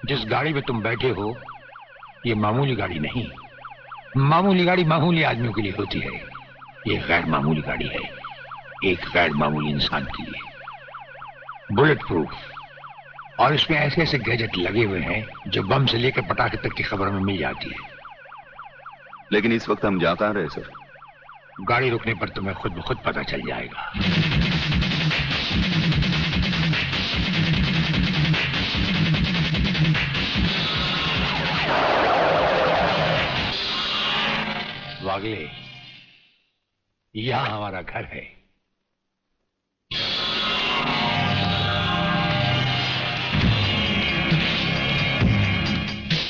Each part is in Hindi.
जिस गाड़ी में तुम बैठे हो ये मामूली गाड़ी नहीं। मामूली गाड़ी मामूली आदमियों के लिए होती है, ये गैर मामूली गाड़ी है, एक गैर मामूली इंसान के लिए। बुलेट प्रूफ, और इसमें ऐसे ऐसे गैजेट लगे हुए हैं जो बम से लेकर पटाखे तक की खबर में मिल जाती है। लेकिन इस वक्त हम जा कहां रहे सर? गाड़ी रुकने पर तुम्हें खुद ब खुद पता चल जाएगा। वागले, यहां हमारा घर है।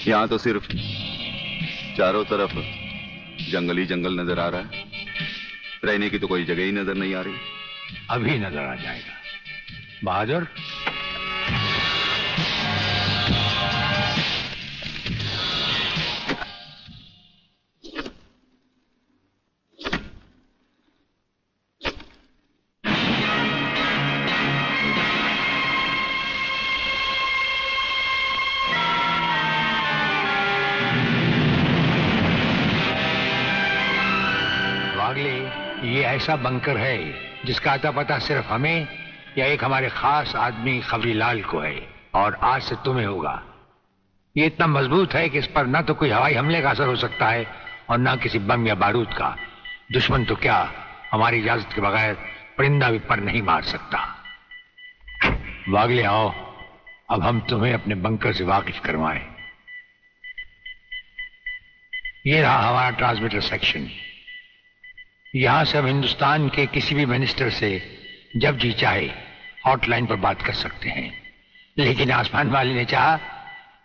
यहां तो सिर्फ चारों तरफ जंगल ही जंगल नजर आ रहा है, रहने की तो कोई जगह ही नजर नहीं आ रही। अभी नजर आ जाएगा बहादुर। ये ऐसा बंकर है जिसका अता पता सिर्फ हमें या एक हमारे खास आदमी खबरीलाल को है, और आज से तुम्हें होगा। ये इतना मजबूत है कि इस पर ना तो कोई हवाई हमले का असर हो सकता है और ना किसी बम या बारूद का। दुश्मन तो क्या, हमारी इजाजत के बगैर परिंदा भी पर नहीं मार सकता। वागले आओ, अब हम तुम्हें अपने बंकर से वाकिफ करवाएं। ये रहा हमारा ट्रांसमीटर सेक्शन। यहां से हम हिंदुस्तान के किसी भी मिनिस्टर से जब जी चाहे हॉटलाइन पर बात कर सकते हैं, लेकिन आसमान वाले ने चाहा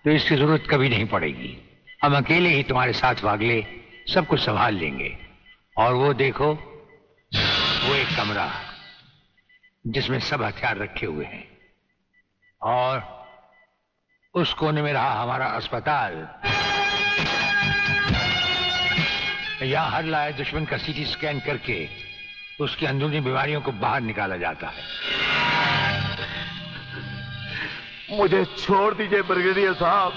तो इसकी जरूरत कभी नहीं पड़ेगी। हम अकेले ही तुम्हारे साथ वागले सब कुछ संभाल लेंगे। और वो देखो, वो एक कमरा जिसमें सब हथियार रखे हुए हैं, और उस कोने में रहा हमारा अस्पताल। यहां हर लाए दुश्मन का सीटी स्कैन करके उसकी अंदरूनी बीमारियों को बाहर निकाला जाता है। मुझे छोड़ दीजिए ब्रिगेडियर साहब,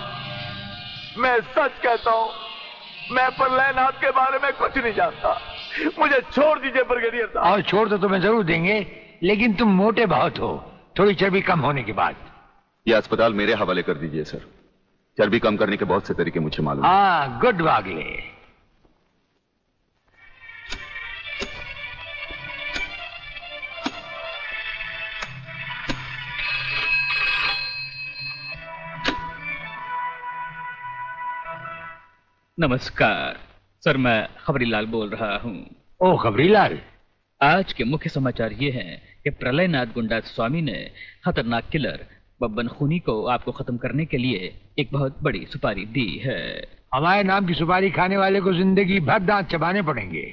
मैं सच कहता हूं, मैं प्रलयनाथ के बारे में कुछ नहीं जानता। मुझे छोड़ दीजिए ब्रिगेडियर साहब। और छोड़ तो तुम्हें जरूर देंगे, लेकिन तुम मोटे बहुत हो, थोड़ी चर्बी कम होने के बाद। यह अस्पताल मेरे हवाले कर दीजिए सर। चर्बी कम करने के बहुत से तरीके मुझे मालूम। हाँ, गुड वागले। नमस्कार सर, मैं खबरीलाल बोल रहा हूँ। ओ खबरीलाल, आज के मुख्य समाचार ये हैं कि प्रलयनाथ गुंडा स्वामी ने खतरनाक किलर बब्बन खूनी को आपको खत्म करने के लिए एक बहुत बड़ी सुपारी दी है। हमारे नाम की सुपारी खाने वाले को जिंदगी भर दांत चबाने पड़ेंगे।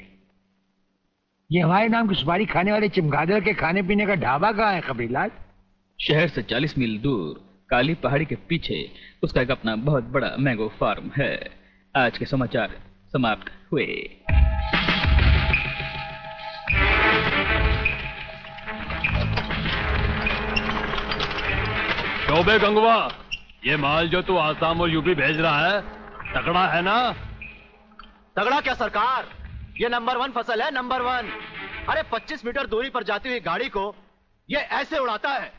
ये हमारे नाम की सुपारी खाने वाले चमगादड़ के खाने पीने का ढाबा कहाँ है खबरीलाल? शहर से 40 मील दूर काली पहाड़ी के पीछे उसका एक अपना बहुत बड़ा मैंगो फार्म है। आज के समाचार समाप्त हुए। शोभे गंगवा, ये माल जो तू आसाम और यूपी भेज रहा है तगड़ा है ना? तगड़ा क्या सरकार, ये नंबर 1 फसल है, नंबर 1। अरे 25 मीटर दूरी पर जाती हुई गाड़ी को ये ऐसे उड़ाता है।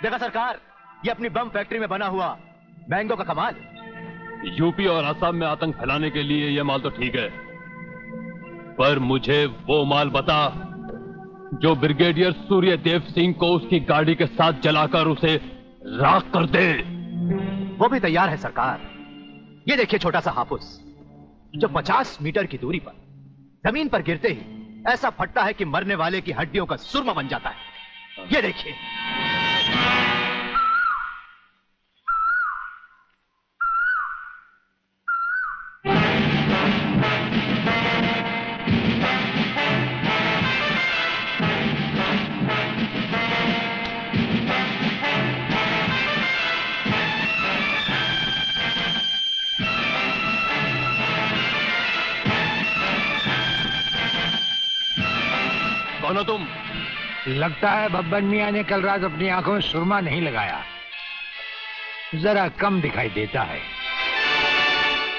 देखा सरकार, ये अपनी बम फैक्ट्री में बना हुआ मैंगो का कमाल। यूपी और असम में आतंक फैलाने के लिए ये माल तो ठीक है, पर मुझे वो माल बता जो ब्रिगेडियर सूर्यदेव सिंह को उसकी गाड़ी के साथ जलाकर उसे राख कर दे। वो भी तैयार है सरकार। ये देखिए छोटा सा हापुस जो 50 मीटर की दूरी पर जमीन पर गिरते ही ऐसा फटता है कि मरने वाले की हड्डियों का सुरमा बन जाता है। ये देखिए। कौन हो तुम? लगता है बब्बन मियां ने कल रात अपनी आंखों में सुरमा नहीं लगाया, जरा कम दिखाई देता है।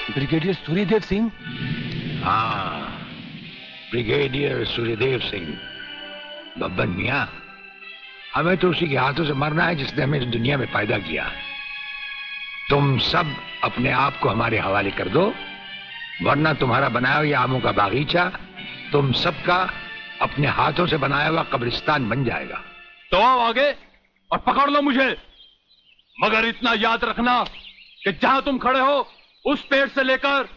ब्रिगेडियर सूर्यदेव सिंह? हाँ, ब्रिगेडियर सूर्यदेव सिंह। बब्बन मियां, हमें तो उसी के हाथों से मरना है जिसने हमें इस दुनिया में पैदा किया। तुम सब अपने आप को हमारे हवाले कर दो, वरना तुम्हारा बनाया हुआ आमों का बागीचा तुम सबका अपने हाथों से बनाया हुआ कब्रिस्तान बन जाएगा। तो आओ आगे और पकड़ लो मुझे, मगर इतना याद रखना कि जहां तुम खड़े हो उस पेड़ से लेकर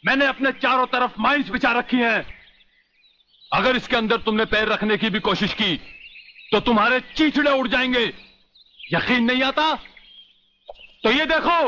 मैंने अपने चारों तरफ माइंस बिछा रखी हैं। अगर इसके अंदर तुमने पैर रखने की भी कोशिश की तो तुम्हारे चीथड़े उड़ जाएंगे। यकीन नहीं आता तो ये देखो।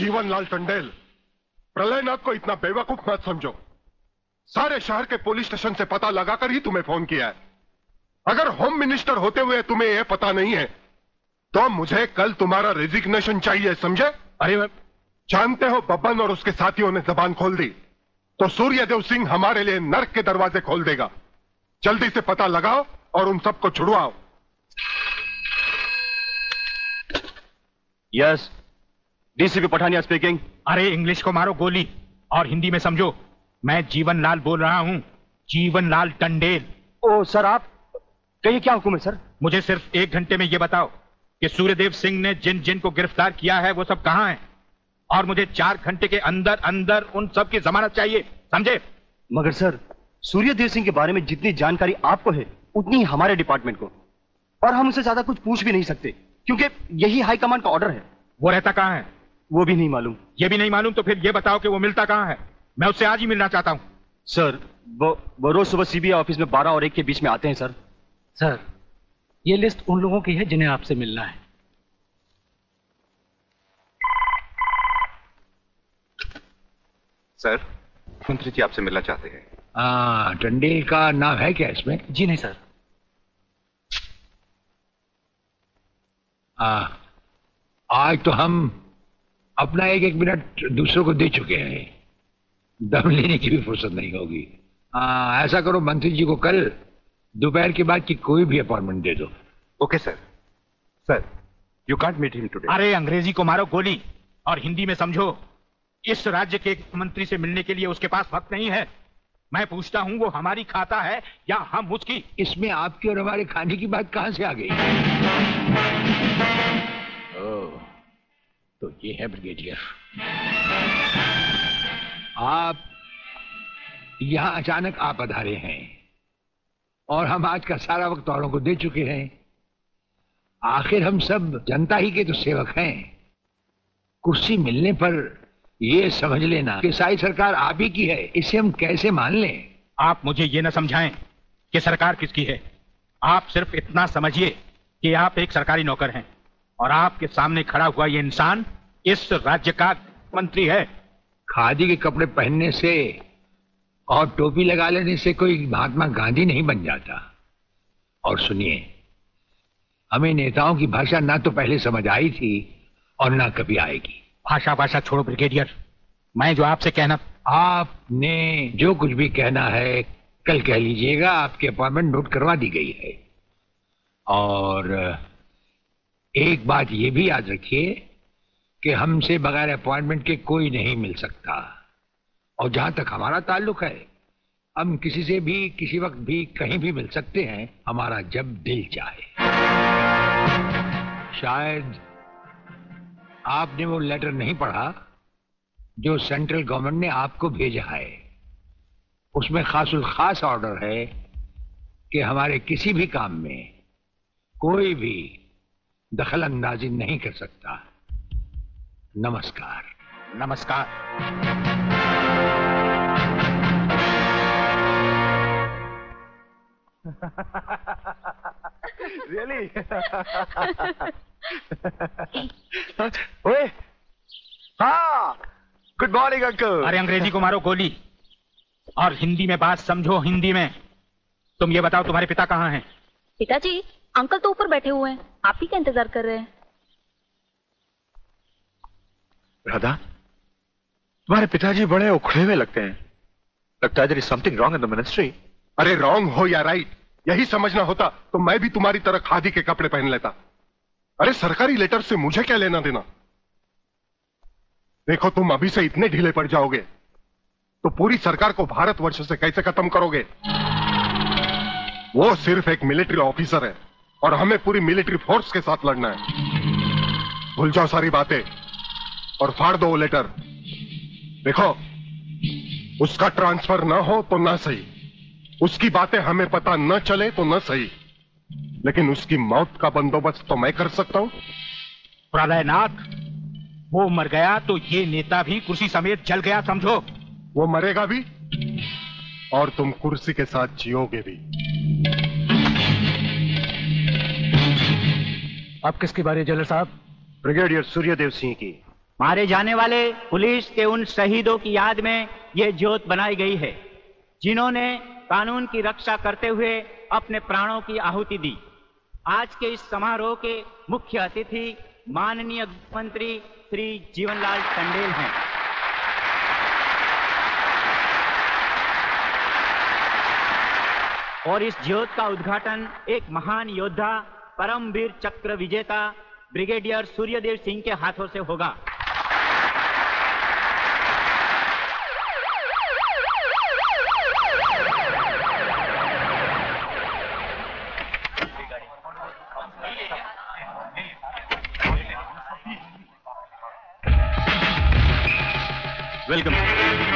जीवनलाल टंडेल, प्रलयनाथ को इतना बेवकूफ मत समझो। सारे शहर के पुलिस स्टेशन से पता लगाकर ही तुम्हें फोन किया है। अगर होम मिनिस्टर होते हुए तुम्हें यह पता नहीं है तो मुझे कल तुम्हारा रेजिग्नेशन चाहिए, समझे? अरे जानते हो, बब्बन और उसके साथियों ने जबान खोल दी तो सूर्यदेव सिंह हमारे लिए नर्क के दरवाजे खोल देगा। जल्दी से पता लगाओ और उन सबको छुड़वाओ। Yes, DCP Pathania speaking. अरे इंग्लिश को मारो गोली और हिंदी में समझो। मैं जीवनलाल बोल रहा हूं, जीवनलाल टंडेल। ओ सर, आप कहिए, क्या हुक्म है सर? मुझे सिर्फ 1 घंटे में यह बताओ कि सूर्यदेव सिंह ने जिन जिन को गिरफ्तार किया है वो सब कहां हैं, और मुझे 4 घंटे के अंदर अंदर उन सब की जमानत चाहिए, समझे? मगर सर, सूर्यदेव सिंह के बारे में जितनी जानकारी आपको है उतनी ही हमारे डिपार्टमेंट को, और हम उसे ज्यादा कुछ पूछ भी नहीं सकते क्योंकि यही हाई कमांड का ऑर्डर है। वो रहता कहां है? वो भी नहीं मालूम। ये भी नहीं मालूम तो फिर ये बताओ कि वो मिलता कहां है? मैं उससे आज ही मिलना चाहता हूं। सर, वो रोज सुबह सीबीआई ऑफिस में 12 और 1 के बीच में आते हैं सर। सर, ये लिस्ट उन लोगों की है जिन्हें आपसे मिलना है। सर, मंत्री जी आपसे मिलना चाहते हैं। टंडेल का नाम है क्या इसमें? जी नहीं सर। आज तो हम अपना 1-1 मिनट दूसरों को दे चुके हैं, दम लेने की भी फुर्सत नहीं होगी। ऐसा करो, मंत्री जी को कल दोपहर के बाद की कोई भी अपॉइंटमेंट दे दो। Okay sir. Sir, you can't meet him today. अरे अंग्रेजी को मारो गोली और हिंदी में समझो। इस राज्य के मंत्री से मिलने के लिए उसके पास वक्त नहीं है। मैं पूछता हूं, वो हमारी खाता है या हम उसकी? इसमें आपकी और हमारे खाने की बात कहां से आ गई? तो ये है ब्रिगेडियर। आप यहां अचानक आ पधारे हैं और हम आज का सारा वक्त औरों को दे चुके हैं। आखिर हम सब जनता ही के तो सेवक हैं। कुर्सी मिलने पर यह समझ लेना कि सारी सरकार आप ही की है, इसे हम कैसे मान लें? आप मुझे ये न समझाएं कि सरकार किसकी है। आप सिर्फ इतना समझिए कि आप एक सरकारी नौकर हैं और आपके सामने खड़ा हुआ ये इंसान इस राज्य का मंत्री है। खादी के कपड़े पहनने से और टोपी लगा लेने से कोई महात्मा गांधी नहीं बन जाता। और सुनिए, हमें नेताओं की भाषा ना तो पहले समझ आई थी और ना कभी आएगी। भाषा छोड़ो ब्रिगेडियर, मैं जो आपसे कहना। आपने जो कुछ भी कहना है कल कह लीजिएगा। आपकी अपॉइंटमेंट नोट करवा दी गई है। और एक बात ये भी याद रखिए कि हमसे बगैर अपॉइंटमेंट के कोई नहीं मिल सकता। और जहां तक हमारा ताल्लुक है, हम किसी से भी किसी वक्त भी कहीं भी मिल सकते हैं, हमारा जब दिल चाहे। शायद आपने वो लेटर नहीं पढ़ा जो सेंट्रल गवर्नमेंट ने आपको भेजा है। उसमें खासुल खास ऑर्डर है कि हमारे किसी भी काम में कोई भी दखल अंदाजी नहीं कर सकता। नमस्कार। नमस्कार। रियली? ओए, हाँ, गुड मॉर्निंग अंकल। अरे अंग्रेजी को मारो गोली और हिंदी में बात समझो। हिंदी में तुम ये बताओ तुम्हारे पिता कहाँ हैं? पिताजी, अंकल तो ऊपर बैठे हुए हैं, आप ही का इंतजार कर रहे हैं। राधा, तुम्हारे पिताजी बड़े उखड़े हुए लगते हैं। लगता है there is something wrong in the ministry. अरे रॉन्ग हो या राइट, यही समझना होता तो मैं भी तुम्हारी तरह खादी के कपड़े पहन लेता। अरे सरकारी लेटर से मुझे क्या लेना देना। देखो, तुम अभी से इतने ढीले पड़ जाओगे तो पूरी सरकार को भारतवर्ष से कैसे खत्म करोगे? वो सिर्फ एक मिलिट्री ऑफिसर है और हमें पूरी मिलिट्री फोर्स के साथ लड़ना है। भूल जाओ सारी बातें और फाड़ दो वो लेटर। देखो, उसका ट्रांसफर ना हो तो ना सही, उसकी बातें हमें पता न चले तो न सही, लेकिन उसकी मौत का बंदोबस्त तो मैं कर सकता हूं। प्रलयनाथ, वो मर गया तो ये नेता भी कुर्सी समेत जल गया, समझो। वो मरेगा भी और तुम कुर्सी के साथ जियोगे भी। अब किसकी बारी है जनरल साहब? ब्रिगेडियर सूर्यदेव सिंह की। मारे जाने वाले पुलिस के उन शहीदों की याद में ये ज्योत बनाई गई है जिन्होंने कानून की रक्षा करते हुए अपने प्राणों की आहुति दी। आज के इस समारोह के मुख्य अतिथि माननीय मंत्री श्री जीवनलाल टंडेल हैं। और इस ज्योत का उद्घाटन एक महान योद्धा, परमवीर चक्र विजेता ब्रिगेडियर सूर्यदेव सिंह के हाथों से होगा। Welcome,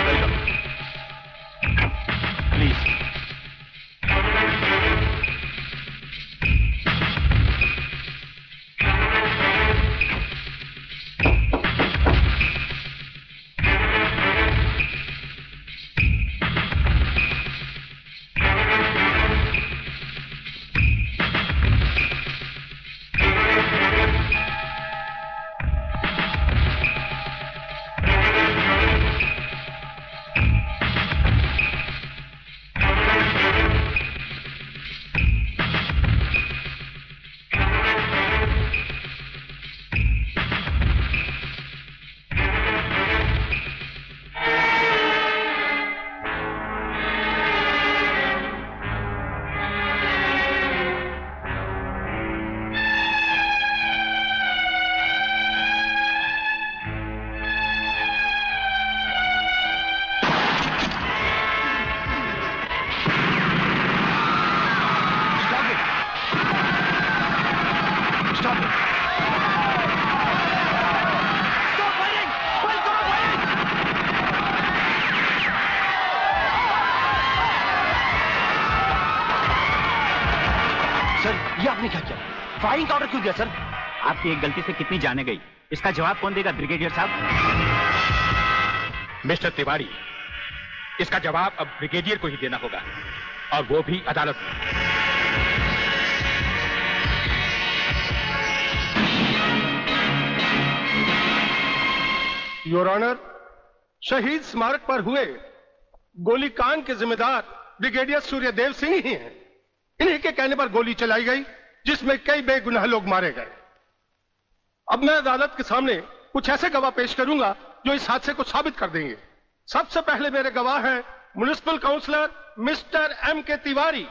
welcome. प्लीज। फायरिंग का ऑर्डर क्यों दिया सर? आपकी एक गलती से कितनी जाने गई, इसका जवाब कौन देगा ब्रिगेडियर साहब? मिस्टर तिवारी, इसका जवाब अब ब्रिगेडियर को ही देना होगा, और वो भी अदालत में। योर ऑनर, शहीद स्मारक पर हुए गोलीकांड के जिम्मेदार ब्रिगेडियर सूर्यदेव सिंह ही हैं। इन्हीं के कहने पर गोली चलाई गई जिसमें कई बेगुनाह लोग मारे गए। अब मैं अदालत के सामने कुछ ऐसे गवाह पेश करूंगा जो इस हादसे को साबित कर देंगे। सबसे पहले मेरे गवाह हैं municipal counsellor mister M.K. Tiwari.